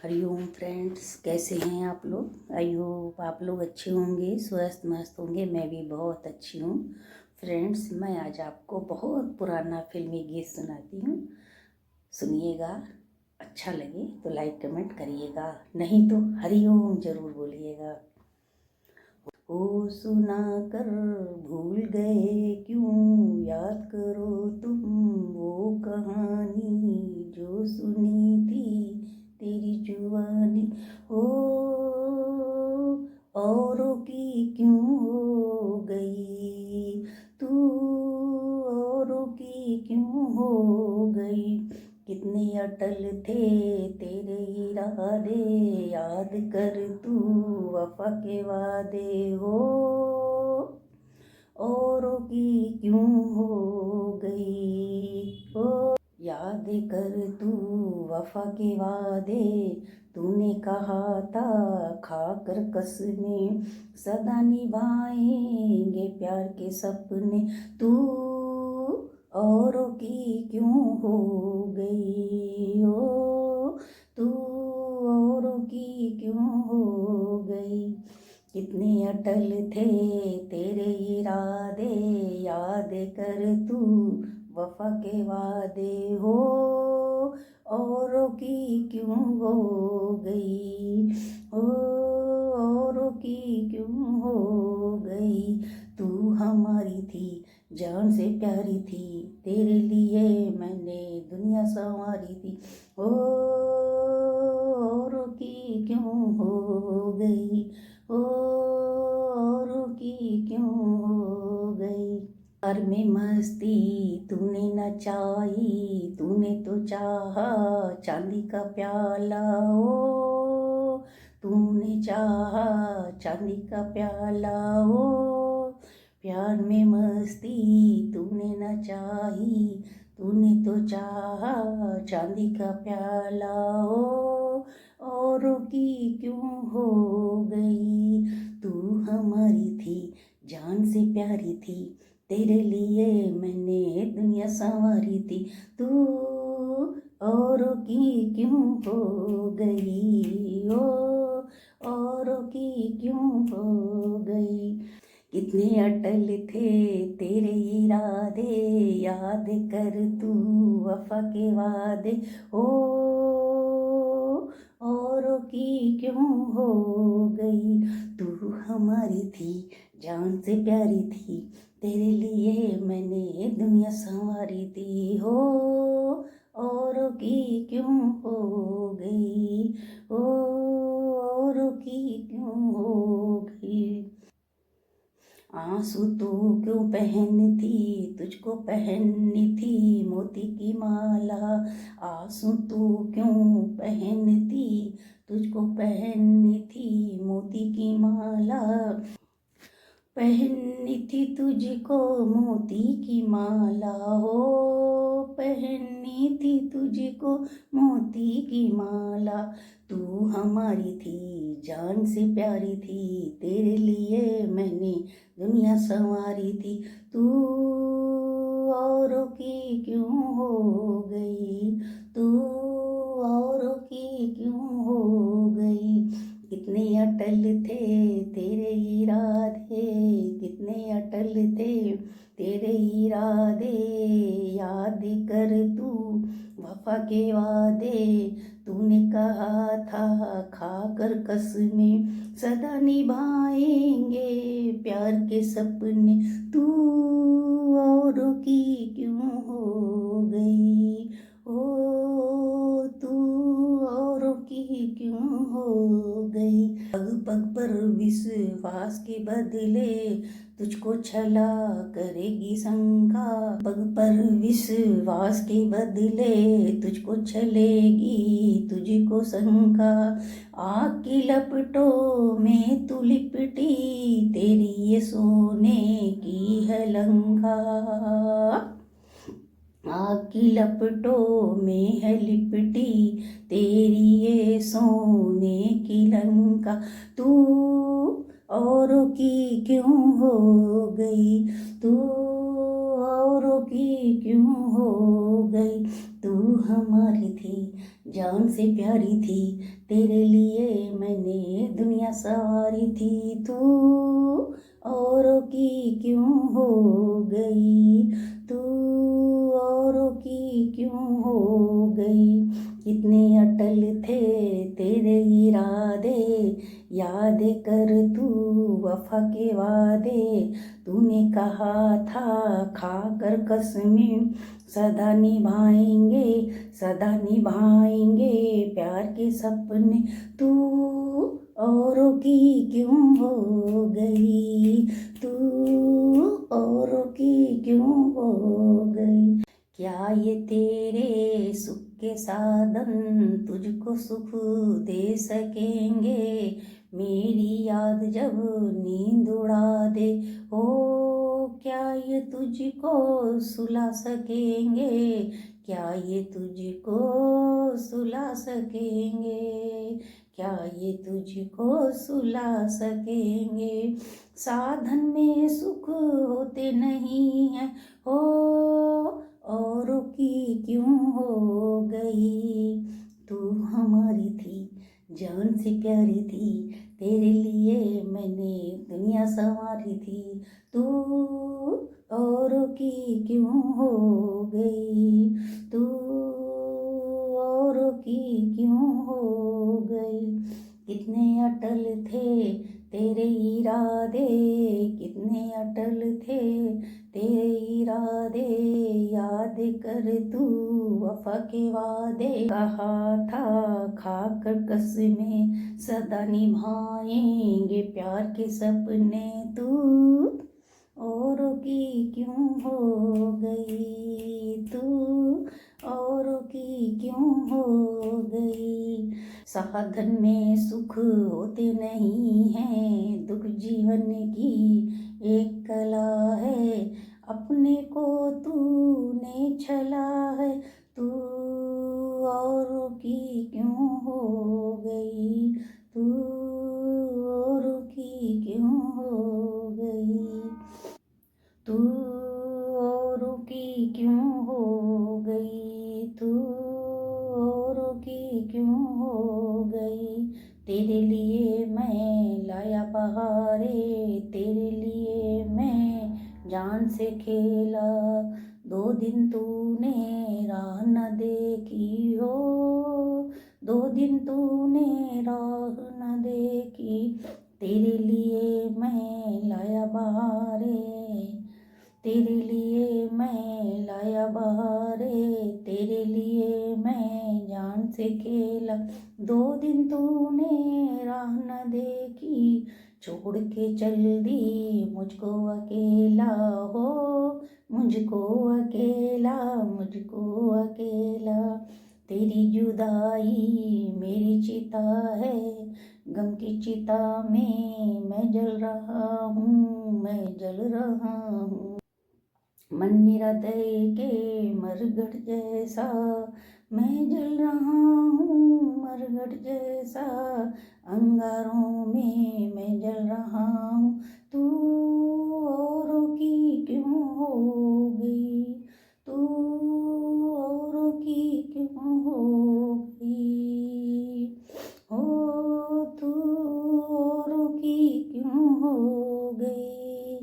Hariom friends, कैसे हैं आप लोग। आई होप आप लोग अच्छे होंगे, स्वस्थ मस्त होंगे। मैं भी बहुत अच्छी हूँ। फ्रेंड्स, मैं आज आपको बहुत पुराना फिल्मी गीत सुनाती हूँ। सुनिएगा, अच्छा लगे तो लाइक कमेंट करिएगा, नहीं तो हरिओम ज़रूर बोलिएगा। ओ सुना कर भूल गए क्यों, याद करो तुम वो कहानी जो सुनी थी तेरी जुबानी। ओ औरों की क्यों हो गई तू, औरों की क्यों हो गई। कितने अटल थे तेरे इरादे, याद कर तू वफा के वादे हो। औरों की क्यों हो गई हो, याद कर तू वफा के वादे। तूने कहा था खाकर कसमें, सदा निभाएंगे प्यार के सपने। तू औरों की क्यों हो गई हो, तू औरों की क्यों हो गई। कितने अटल थे तेरे इरादे, याद कर तू वफा के वादे हो। औरों की क्यों हो गई हो, औरों की क्यों हो गई। तू हमारी थी, जान से प्यारी थी, तेरे लिए मैंने दुनिया संवारी थी। ओ औरों की क्यों हो गई, औरों की क्यों हो गई। प्यार में मस्ती तूने नचाई, तूने तो चाहा चांदी का प्याला। ओ तूने चाहा चांदी का प्याला। ओ प्यार में मस्ती तूने नचाई, तूने तो चाहा चांदी का प्याला। ओ औरों की क्यों हो गई। तू हमारी थी, जान से प्यारी थी, तेरे लिए मैंने दुनिया संवारी थी। तू औरों की क्यों हो गई ओ, औरों की क्यों हो गई। कितने अटल थे तेरे इरादे, याद कर तू वफा के वादे। ओ औरों की क्यों हो गई। तू हमारी थी, जान से प्यारी थी, तेरे लिए मैंने दुनिया संवारी थी। हो औरों की क्यों हो गई, ओ औरों की क्यों हो गई। आंसू तू क्यों पहनती, तुझको पहननी थी मोती की माला। आंसू तू क्यों पहनती, तुझको पहननी थी मोती की माला। पहननी थी तुझको मोती की माला। हो पहननी थी तुझको मोती की माला। तू हमारी थी, जान से प्यारी थी, तेरे लिए मैंने दुनिया संवारी थी। तू औरों की क्यों हो गई, तू औरों की क्यों हो गई। कितने अटल थे तेरे इरादे, कितने अटल थे तेरे इरादे। याद कर तू वफा के वादे। तूने कहा था खाकर कसमें, सदा निभाएंगे प्यार के सपने। तू औरों की क्यों हो गई ओ, तू औरों की क्यों हो गई। पग पग पर विश्वास के बदले तुझको छला करेगी शंका। पग पर विश्वास के बदले तुझको छलेगी तुझको शंका। आग की लपटों में तू लिपटी, तेरी ये सोने की है लंका। आग की लपटों में है लिपटी, तेरी ये सोने की लंका। तू औरों की क्यों हो गई, तू औरों की क्यों हो गई। तू हमारी थी, जान से प्यारी थी, तेरे लिए मैंने दुनिया सवारी थी। तू औरों की क्यों हो गई, तू औरों की क्यों हो गई। कितने अटल थे तेरे इरादे, याद कर तू वफा के वादे। तूने कहा था खाकर कसमें, सदा निभाएंगे सदा निभाएंगे प्यार के सपने। तू औरों की क्यों हो गई, तू औरों की क्यों हो गई। क्या ये तेरे सुख के साधन तुझको सुख दे सकेंगे, मेरी याद जब नींद उड़ा दे। ओ क्या ये तुझको सुला सकेंगे, क्या ये तुझको सुला सकेंगे, क्या ये तुझको सुला सकेंगे। साधन में सुख होते नहीं है, हो औरों की क्यों हो गई। तू हमारी थी, जान से प्यारी थी, तेरे लिए मैंने दुनिया संवारी थी। तू औरों की क्यों हो गई, तू औरों की क्यों हो गई। कितने अटल थे तेरे इरादे, कितने अटल थे तेरे इरादे। याद कर तू वफा के वादे। कहा था खाकर कसमें, सदा निभाएंगे प्यार के सपने। तू औरों की क्यों हो गई, तू औरों की क्यों हो गई। साधन में सुख होते नहीं हैं, दुख जीवन की एक कला है। अपने को तूने छला है, तू औरों की क्यों हो गई, तू औरों की क्यों हो गई। तू औरों की क्यों हो गई, तू औरों की क्यों हो गई। तेरे लिए मैं लाया बहारे, तेरे लिए मैं जान से खेला। 2 दिन तूने राह न देखी हो, 2 दिन तूने राह न देखी। तेरे लिए मैं लाया बहारे, तेरे लिए मैं लाया बहारे, तेरे लिए मैं जान से खेला। 2 दिन तूने राह न देखी, छोड़ के चल दी मुझको अकेला हो, मुझको अकेला, मुझको अकेला। तेरी जुदाई मेरी चिता है, गम की चिता में मैं जल रहा हूँ, मैं जल रहा हूँ। मन मेरा दे के मरघट जैसा, मैं जल रहा हूँ मरघट जैसा। अंगारों में मैं जल रहा हूँ, तू औरों की क्यों हो गई, तू औरों की क्यों हो गई। हो तू औरों की क्यों हो गई।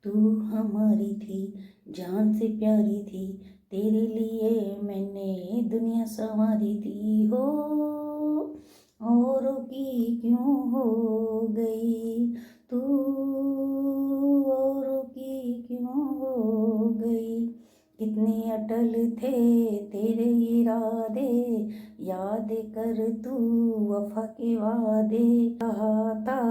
तू हमारी थी, जान से प्यारी थी, तेरे लिए मैंने दुनिया संवारी थी। हो औरों की क्यों हो गई, तू औरों की क्यों हो गई। कितने अटल थे तेरे इरादे, याद कर तू वफा के वादे। कहा था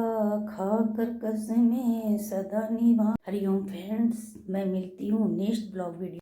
खाकर कसमें सदा निभा। हरिओम फ्रेंड्स, मैं मिलती हूँ नेक्स्ट ब्लॉग वीडियो।